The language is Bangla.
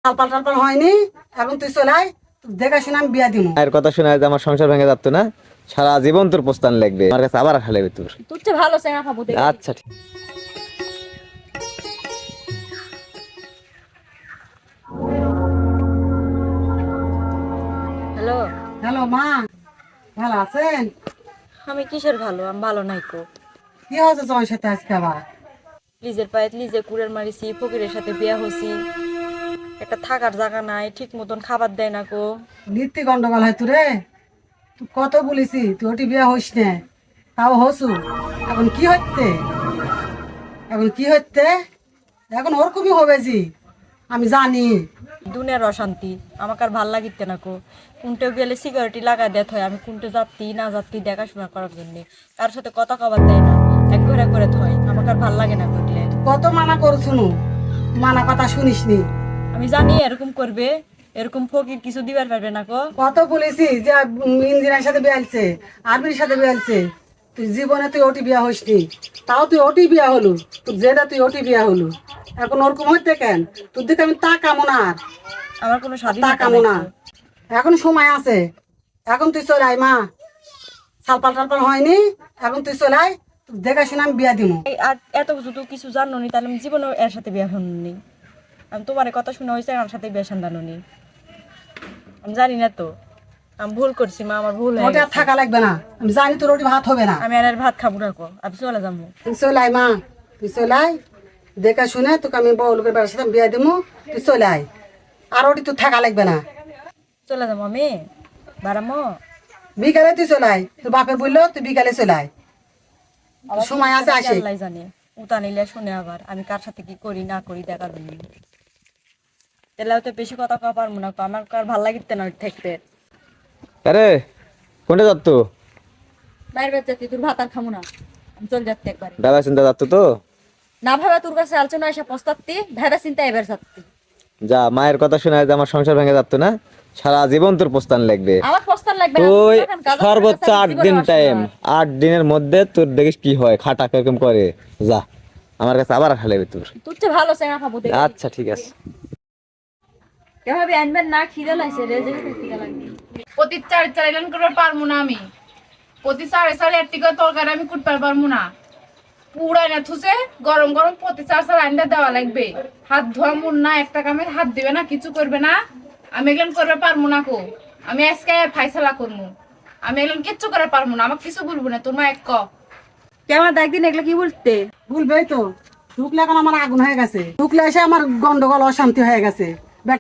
টালপাল টালপাল হয়নি, এখন তুই চলে আয়, দেখে শুনে আমি বিয়া দিব। এর কথা শুনে যে আমার সংসার ভেঙে যাচ্ছে না, সারা জীবন তোর প্রস্তান লাগবে আমার কাছে, আবার আশা লাগবে তোর। তোর চেয়ে ভালো চেঙ্গা খাবো দেখে। আচ্ছা ঠিক। হ্যালো। হ্যালো মা, ভালো আছেন? আমি কিসের ভালো? আমি ভালো নাই কো। কি হয়েছে তোমার সাথে আজকে আবার? লিজের পায়ে লিজে কুড়ের মারিছি, ফকিরের সাথে বিয়া হছি, একটা থাকার জায়গা নাই, ঠিক মতন খাবার দেয় না কো। নিত্যি গন্ডগোল হয় তোরে, তুই কত বলেছি তুই ওটি বিয়া হইস না, তাও হসু। এখন কি হচ্ছে? এখন কি হচ্ছে? এখন ওরকমই হবে জি, আমি জানি। দুনিয়ার অশান্তি আমাকে আর ভাল লাগিতে না কো। কোনটে গেলে সিকিউরিটি লাগাই দেয় হয়, আমি কোনটে যাত্রী না যাত্রী দেখাশোনা করার জন্য কার সাথে কথা খাবার দেয় না, এক ঘরে করে থয়, আমাকে আর ভাল লাগে না বুঝলে। কত মানা করছুনু, মানা কথা শুনিস নি। আমি জানি এরকম করবে, এরকম ফকির কিছু দিবার পারবে না কো। কত বলেছি যে ইঞ্জিনিয়ার সাথে বিয়ালছে, আর্মির সাথে বিয়ালছে, তুই জীবনে তুই ওটি বিয়া হইস নি, তাও তুই ওটি বিয়া হলু, তুই যেটা তুই ওটি বিয়া হলু। এখন ওরকম হইতে কেন? তোর দিকে আমি তাকামো না আর, আমার কোনো স্বাধীনতা তাকামো নাই না। কো। এখন সময় আছে, এখন তুই চলে আয় মা, সালপাল টালপাল হয়নি, এখন তুই চলে আয়, দেখে শুনে আমি বিয়া দিব। এই আর এত কিছু তো কিছু জানো নি, তাহলে আমি জীবনে এর সাথে বিয়া হইনি। আমি তোমার কথা শোনা হয়েছে, আমার সাথে বিয়া সান্দানো নি। আমি জানি না তো, আমি ভুল করছি মা, আমার ভুল হয়ে ওটা আর গেছে। থাকা লাগবে না, আমি জানি তোর ওটি ভাত হবে না। আমি আর ভাত খাবো না কো, আমি চলে যাবো। তুই চলে আয় মা, তুই চলে আয়, দেখে শুনে তোকে আমি বউ লোকের বাড়ির সাথে বিয়া দিব, তুই চলে আয়, আর ওটি তোর থাকা লাগবে না। চলে যাবো আমি বারামো। বিকালে তুই চলে আয়, তোর বাপে বললো তুই বিকালে চলে আয়, তোর সময় আছে আসে। আল্লাহ জানে, উতা নিলে শুনে আবার আমি কার সাথে কি করি না করি দেখার জন্য। তাহলে তো বেশি কথা কওয়া পারবো না কো, আমার আর ভাল লাগিতে না থাকতে। আরে কোনটা যাচ্ছ? বাইরে বের যাচ্ছি, তোর ভাত আর খামো না, আমি চলে যাচ্ছি একবারে। দাদা চিন্তা যাচ্ছ তো? না ভাবে তোর কাছে আলোচনা এসে পস্তাত্তি, ভেবে চিন্তা এবার যাচ্ছি। যা, মায়ের কথা শুনে যে আমার সংসার ভেঙে যাচ্ছে না, সারা জীবন তোর প্রস্তান লাগবে। আমার পস্তার লাগবে না, তুই তুই এখন কাজ করে সর্বোচ্চ কাছে 8 জীবনে দিন আসবে টাইম, না। 8 দিনের মধ্যে তোর দেখিস কি হয়, খাটা কিরকম করে। যা, আমার কাছে আবার আশা লাগবে তোর। তোর চেয়ে ভালো চেঙ্গা খাবো দেখে। আচ্ছা ঠিক আছে। এভাবে আনবেন না, খিদে লাগছে রে, যে খিদে লাগবে। প্রতি চার চালান করতে পারবো না আমি, প্রতি সাড়ে সাড়ে এর থেকে তরকারি আমি কুটতে পারবো না। পুরাই না থুসে গরম গরম প্রতি চার চার আন্ডা দেওয়া লাগবে। হাত ধোয়া মুন না, একটা কামের হাত দিবে না, কিছু করবে না। আমি এগুলো করতে পারবো না কো, আমি আজকে ফাইসালা করবো। আমি এগুলো কিচ্ছু করে পারবো না, আমাকে কিছু বলবো না, তোর মা এক ক। কেমন একদিন এগুলো কি বলতে? ভুলবেই তো, ঢুকলে এখন আমার আগুন হয়ে গেছে, ঢুকলে এসে আমার গন্ডগোল অশান্তি হয়ে গেছে।